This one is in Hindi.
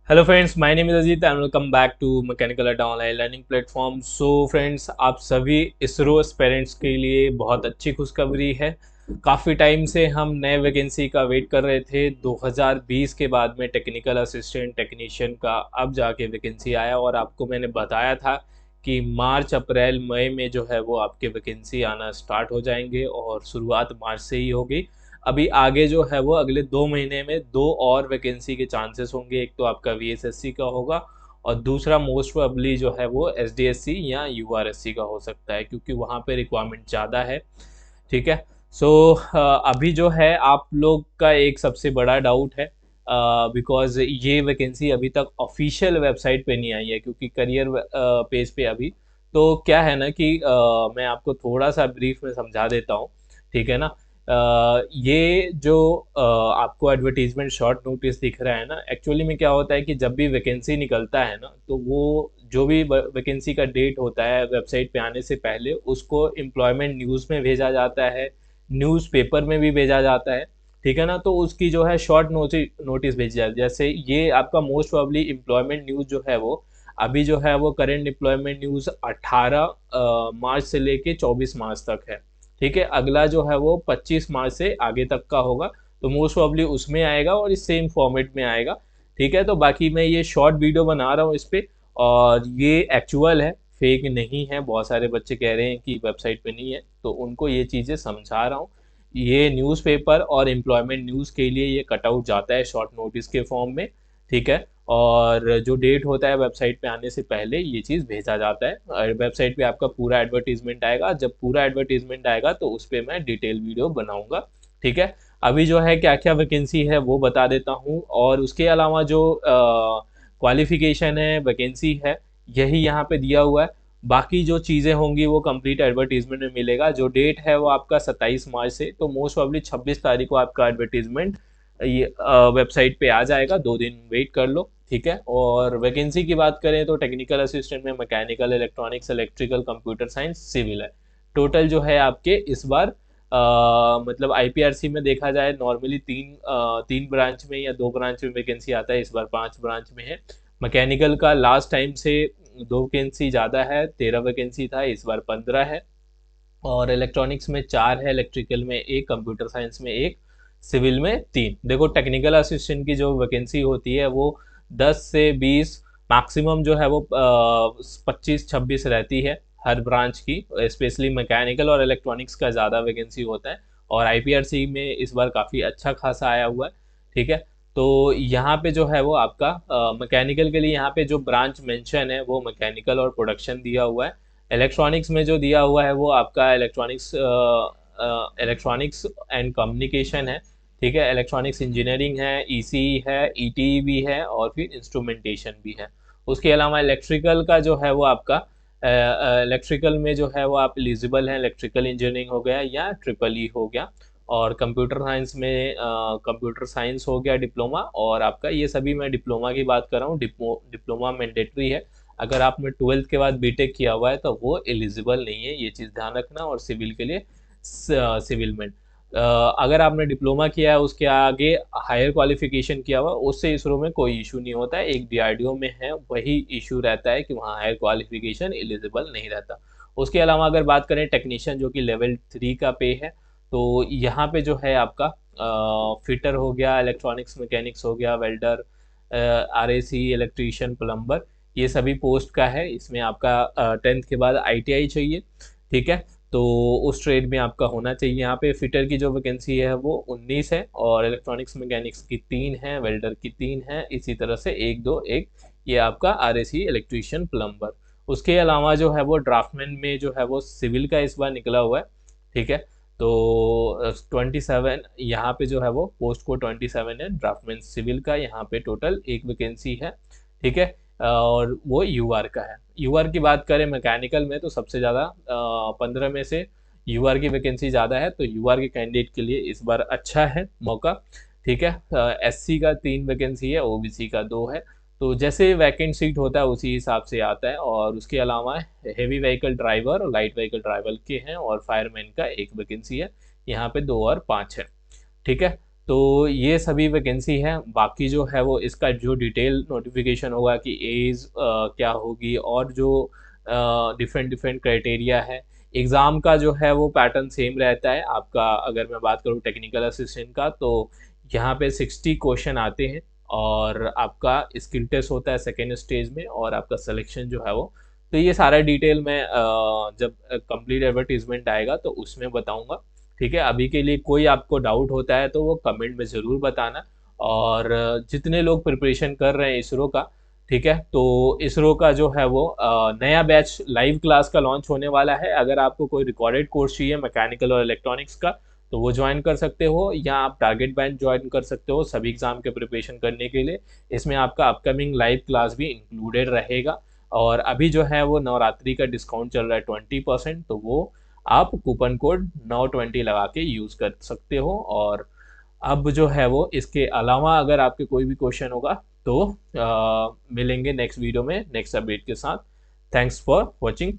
Hello friends, my name is Ajit and welcome back to mechanical Adda online learning platform. So friends, आप सभी इसरो एस्पिरेंट्स के लिए बहुत अच्छी खुशखबरी है। काफ़ी टाइम से हम नए वैकेंसी का वेट कर रहे थे। 2020 के बाद में टेक्निकल असिस्टेंट टेक्नीशियन का अब जाके वैकेंसी आया और आपको मैंने बताया था कि मार्च अप्रैल मई में जो है वो आपके वैकेंसी आना स्टार्ट हो जाएंगे और शुरुआत मार्च से ही होगी। अभी आगे जो है वो अगले 2 महीने में दो और वैकेंसी के चांसेस होंगे। एक तो आपका वीएसएससी का होगा और दूसरा मोस्ट प्रोबेबली जो है वो एसडीएससी या यूआरएससी का हो सकता है, क्योंकि वहाँ पे रिक्वायरमेंट ज़्यादा है। ठीक है। सो अभी जो है आप लोग का एक सबसे बड़ा डाउट है, बिकॉज ये वैकेंसी अभी तक ऑफिशियल वेबसाइट पे नहीं आई है, क्योंकि करियर पेज पे अभी तो क्या है ना कि मैं आपको थोड़ा सा ब्रीफ में समझा देता हूँ। ठीक है ना। ये जो आपको एडवर्टीजमेंट शॉर्ट नोटिस दिख रहा है ना, एक्चुअली में क्या होता है कि जब भी वैकेंसी निकलता है ना, तो वो जो भी वैकेंसी का डेट होता है वेबसाइट पे आने से पहले उसको एम्प्लॉयमेंट न्यूज़ में भेजा जाता है, न्यूज़पेपर में भी भेजा जाता है। ठीक है ना। तो उसकी जो है शॉर्ट नोटिस भेजी जाती है। जैसे ये आपका मोस्ट प्रोबेबली एम्प्लॉयमेंट न्यूज़ जो है वो अभी जो है वो करंट एम्प्लॉयमेंट न्यूज़ 18 मार्च से लेके 24 मार्च तक है। ठीक है। अगला जो है वो 25 मार्च से आगे तक का होगा। तो मोस्ट प्रॉब्ली उसमें आएगा और इस सेम फॉर्मेट में आएगा। ठीक है। तो बाकी मैं ये शॉर्ट वीडियो बना रहा हूँ इस पे, और ये एक्चुअल है, फेक नहीं है। बहुत सारे बच्चे कह रहे हैं कि वेबसाइट पे नहीं है, तो उनको ये चीज़ें समझा रहा हूँ। ये न्यूज़पेपर और एम्प्लॉयमेंट न्यूज़ के लिए ये कटआउट जाता है शॉर्ट नोटिस के फॉर्म में। ठीक है। और जो डेट होता है वेबसाइट पे आने से पहले ये चीज़ भेजा जाता है, और वेबसाइट पे आपका पूरा एडवर्टीजमेंट आएगा। जब पूरा एडवर्टीजमेंट आएगा तो उस पर मैं डिटेल वीडियो बनाऊंगा। ठीक है। अभी जो है क्या क्या वैकेंसी है वो बता देता हूँ, और उसके अलावा जो क्वालिफिकेशन है, वैकेंसी है, यही यहाँ पे दिया हुआ है। बाकी जो चीज़ें होंगी वो कंप्लीट एडवर्टीजमेंट में मिलेगा। जो डेट है वो आपका 27 मार्च से, तो मोस्ट प्रॉब्ली 26 तारीख को आपका एडवर्टीजमेंट ये वेबसाइट पे आ जाएगा। 2 दिन वेट कर लो। ठीक है। और वैकेंसी की बात करें तो टेक्निकल असिस्टेंट में mechanical, electronics, electrical, computer science, civil है। टोटल जो है आपके इस बार मतलब आईपीआरसी में देखा जाए नॉर्मली तीन ब्रांच में या 2 ब्रांच में वैकेंसी आता है, इस बार 5 ब्रांच में है। मैकेनिकल का लास्ट टाइम से 2 वैकेंसी ज़्यादा है, 13 वैकेंसी था, इस बार 15 है। और इलेक्ट्रॉनिक्स में 4 है, इलेक्ट्रिकल में एक, कंप्यूटर साइंस में एक, सिविल में 3। देखो टेक्निकल असिस्टेंट की जो वैकेंसी होती है वो 10 से 20, मैक्सिमम जो है वो 25-26 रहती है हर ब्रांच की। स्पेशली मैकेनिकल और इलेक्ट्रॉनिक्स का ज़्यादा वैकेंसी होता है, और आईपीआरसी में इस बार काफ़ी अच्छा खासा आया हुआ है। ठीक है। तो यहाँ पे जो है वो आपका मैकेनिकल के लिए यहाँ पे जो ब्रांच मेंशन है वो मैकेनिकल और प्रोडक्शन दिया हुआ है। इलेक्ट्रॉनिक्स में जो दिया हुआ है वो आपका इलेक्ट्रॉनिक्स एंड कम्युनिकेशन है। ठीक है। इलेक्ट्रॉनिक्स इंजीनियरिंग है, ईसी है, ईटी भी है, और फिर इंस्ट्रूमेंटेशन भी है। उसके अलावा इलेक्ट्रिकल का जो है वो आपका इलेक्ट्रिकल में जो है वो आप एलिजिबल हैं, इलेक्ट्रिकल इंजीनियरिंग हो गया या ट्रिपल ई हो गया। और कंप्यूटर साइंस में कंप्यूटर साइंस हो गया डिप्लोमा, और आपका ये सभी मैं डिप्लोमा की बात कर रहा हूँ। डिप्लोमा मैंडेटरी है। अगर आपने 12th के बाद बीटेक किया हुआ है तो वो एलिजिबल नहीं है, ये चीज़ ध्यान रखना। और सिविल के लिए सिविल में अगर आपने डिप्लोमा किया है, उसके आगे हायर क्वालिफिकेशन किया हुआ, उससे इसरो में कोई इशू नहीं होता है। एक डीआरडीओ में है वही इशू रहता है कि वहाँ हायर क्वालिफिकेशन एलिजिबल नहीं रहता। उसके अलावा अगर बात करें टेक्नीशियन जो कि लेवल 3 का पे है, तो यहाँ पे जो है आपका फिटर हो गया, इलेक्ट्रॉनिक्स मैकेनिक्स हो गया, वेल्डर, आरएसी, इलेक्ट्रीशियन, प्लम्बर, ये सभी पोस्ट का है। इसमें आपका 10th के बाद आईटीआई चाहिए। ठीक है। तो उस ट्रेड में आपका होना चाहिए। यहाँ पे फिटर की जो वैकेंसी है वो 19 है, और इलेक्ट्रॉनिक्स मैकेनिक्स की 3 है, वेल्डर की 3 है, इसी तरह से एक दो एक ये आपका आरएसी, इलेक्ट्रीशियन, प्लम्बर। उसके अलावा जो है वो ड्राफ्टमैन में जो है वो सिविल का इस बार निकला हुआ है। ठीक है। तो 27 यहाँ पे जो है वो पोस्ट को 27 है ड्राफ्टमैन सिविल का। यहाँ पे टोटल एक वैकेंसी है। ठीक है। और वो यूआर का है। यूआर की बात करें मैकेनिकल में तो सबसे ज़्यादा 15 में से यूआर की वैकेंसी ज़्यादा है, तो यूआर के कैंडिडेट के लिए इस बार अच्छा है मौका। ठीक है। एससी का 3 वैकेंसी है, ओबीसी का 2 है। तो जैसे वैकेंट सीट होता है उसी हिसाब से आता है। और उसके अलावा हेवी व्हीकल ड्राइवर और लाइट व्हीकल ड्राइवर के हैं, और फायरमैन का एक वैकेंसी है। यहाँ पे 2 और 5 है। ठीक है। तो ये सभी वैकेंसी है। बाकी जो है वो इसका जो डिटेल नोटिफिकेशन होगा कि एज क्या होगी और जो डिफरेंट डिफरेंट क्राइटेरिया है। एग्ज़ाम का जो है वो पैटर्न सेम रहता है आपका। अगर मैं बात करूँ टेक्निकल असिस्टेंट का, तो यहाँ पे 60 क्वेश्चन आते हैं और आपका स्किल टेस्ट होता है सेकेंड स्टेज में, और आपका सिलेक्शन जो है वो। तो ये सारा डिटेल मैं जब कंप्लीट एडवर्टीजमेंट आएगा तो उसमें बताऊंगा। ठीक है, अभी के लिए कोई आपको डाउट होता है तो वो कमेंट में ज़रूर बताना। और जितने लोग प्रिपरेशन कर रहे हैं इसरो का, ठीक है, तो इसरो का जो है वो नया बैच लाइव क्लास का लॉन्च होने वाला है। अगर आपको कोई रिकॉर्डेड कोर्स चाहिए मैकेनिकल और इलेक्ट्रॉनिक्स का, तो वो ज्वाइन कर सकते हो, या आप टारगेट बैच ज्वाइन कर सकते हो सभी एग्जाम के प्रिपरेशन करने के लिए। इसमें आपका अपकमिंग लाइव क्लास भी इंक्लूडेड रहेगा। और अभी जो है वो नवरात्रि का डिस्काउंट चल रहा है 20%, तो वो आप कूपन कोड 920 लगा के यूज़ कर सकते हो। और अब जो है वो इसके अलावा अगर आपके कोई भी क्वेश्चन होगा तो मिलेंगे नेक्स्ट वीडियो में नेक्स्ट अपडेट के साथ। Thanks for watching.